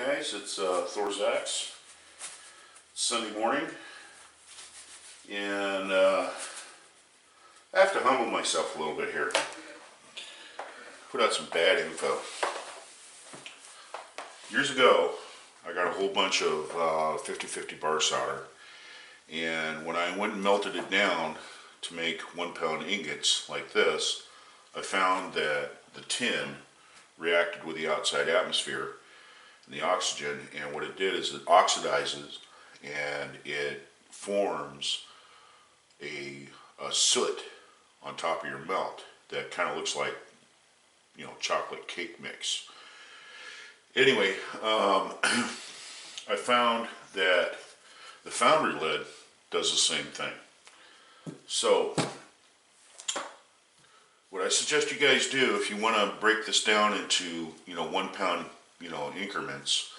guys, it's Thorzax. Sunday morning, and I have to humble myself a little bit here. Put out some bad info. Years ago, I got a whole bunch of 50-50 bar solder, and when I went and melted it down to make 1 pound ingots like this, I found that the tin reacted with the outside atmosphere and the oxygen, and what it did is it oxidizes and it forms a soot on top of your melt that kind of looks like, you know, chocolate cake mix. Anyway, I found that the foundry lead does the same thing. So what I suggest you guys do, if you want to break this down into, 1 pound, increments,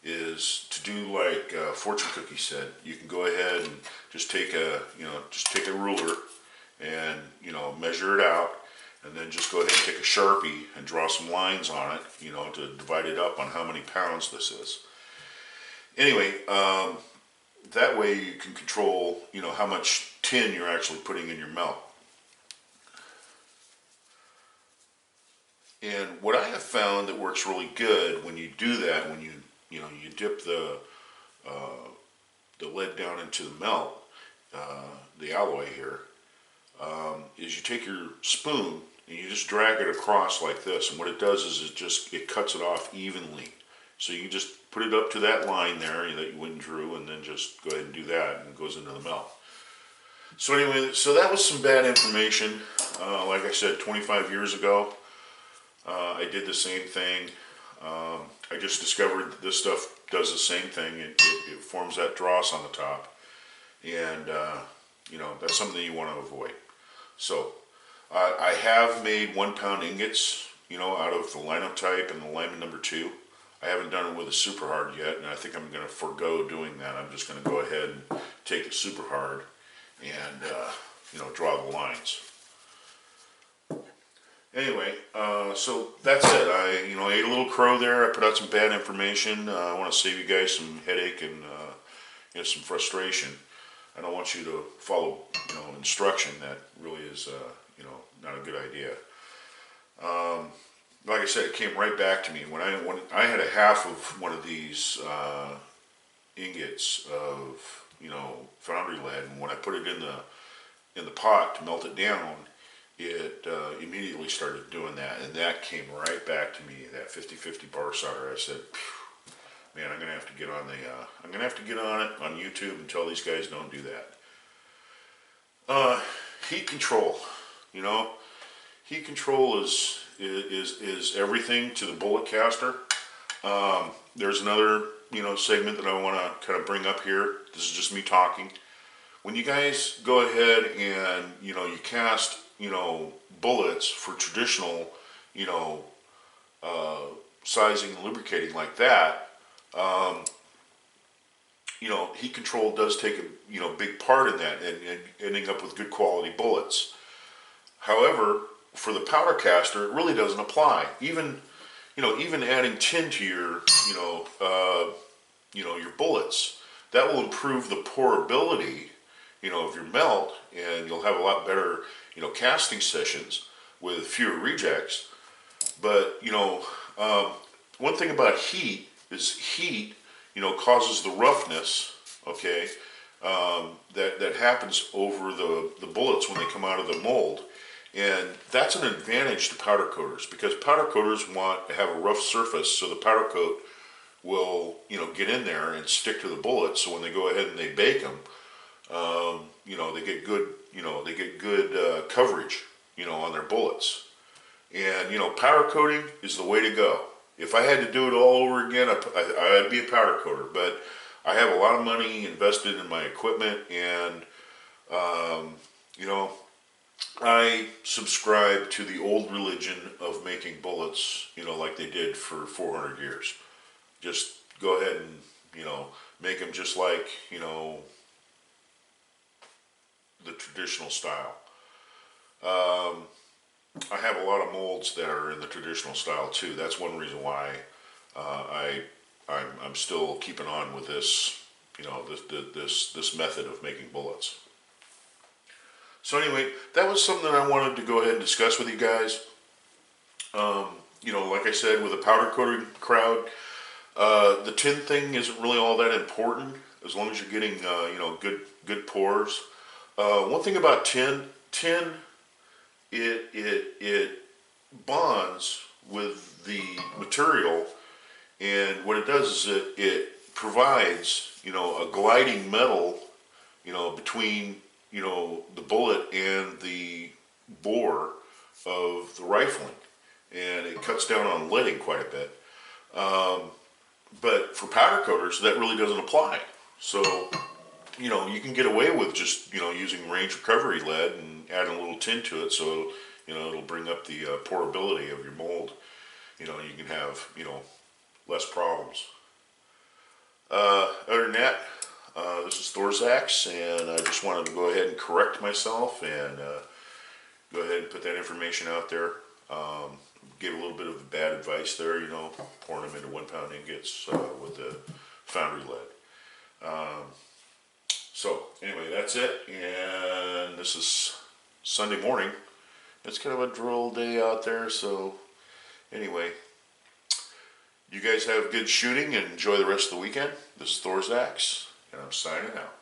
is to do like Fortune Cookie said. You can go ahead and just take a, take a ruler and, measure it out, and then just go ahead and take a Sharpie and draw some lines on it, to divide it up on how many pounds this is. Anyway, that way you can control, how much tin you're actually putting in your melt. And what I have found that works really good when you do that, when you dip the lead down into the melt, the alloy here, is you take your spoon and you just drag it across like this, and what it does is it cuts it off evenly. So you just put it up to that line there that you went and drew, and then just go ahead and do that, and it goes into the melt. So anyway, so that was some bad information. Like I said, 25 years ago, I did the same thing. I just discovered that this stuff does the same thing. It forms that dross on the top, and that's something you want to avoid. So I have made 1 pound ingots, out of the linotype and the Lyman number 2. I haven't done it with a super hard yet, and I think I'm going to forego doing that. I'm just going to go ahead and take it super hard and draw the lines. Anyway, so that's it. I ate a little crow there. I put out some bad information. I want to save you guys some headache and some frustration. I don't want you to follow instruction that really is not a good idea. Like I said, it came right back to me when I had a half of one of these ingots of foundry lead, and when I put it in the pot to melt it down, it immediately started doing that, and that came right back to me. That 50-50 bar solder. I said, man, I'm gonna have to get on I'm gonna have to get on it on YouTube and tell these guys don't do that. Heat control. Heat control is everything to the bullet caster. There's another segment that I want to kind of bring up here. This is just me talking. When you guys go ahead and you cast bullets for traditional sizing and lubricating like that, heat control does take a big part in that, and ending up with good quality bullets. However, for the powder caster, it really doesn't apply. Even adding tin to your your bullets, that will improve the pourability of your melt, and you'll have a lot better casting sessions with fewer rejects. But one thing about heat is heat causes the roughness, okay, that happens over the bullets when they come out of the mold. And that's an advantage to powder coaters, because powder coaters want to have a rough surface so the powder coat will get in there and stick to the bullets, so when they go ahead and they bake them, they get good coverage on their bullets. And powder coating is the way to go. If I had to do it all over again, I'd be a powder coater, but I have a lot of money invested in my equipment, and I subscribe to the old religion of making bullets, like they did for 400 years. Just go ahead and, make them just like, the traditional style. I have a lot of molds that are in the traditional style too. That's one reason why I I'm still keeping on with this, this method of making bullets. So anyway, that was something that I wanted to go ahead and discuss with you guys. Like I said, with a powder coated crowd, the tin thing isn't really all that important as long as you're getting good pours. One thing about tin it bonds with the material, and what it does is it provides a gliding metal between the bullet and the bore of the rifling, and it cuts down on leading quite a bit. But for powder coaters, that really doesn't apply. So you can get away with just using range recovery lead and adding a little tin to it, so it'll bring up the portability of your mold. You can have less problems. Other than that, this is Thorzax, and I just wanted to go ahead and correct myself and go ahead and put that information out there. Gave a little bit of bad advice there, pouring them into 1 pound ingots with the foundry lead. So anyway, that's it, and this is Sunday morning. It's kind of a droll day out there, so anyway, you guys have good shooting and enjoy the rest of the weekend. This is Thorzax, and I'm signing out.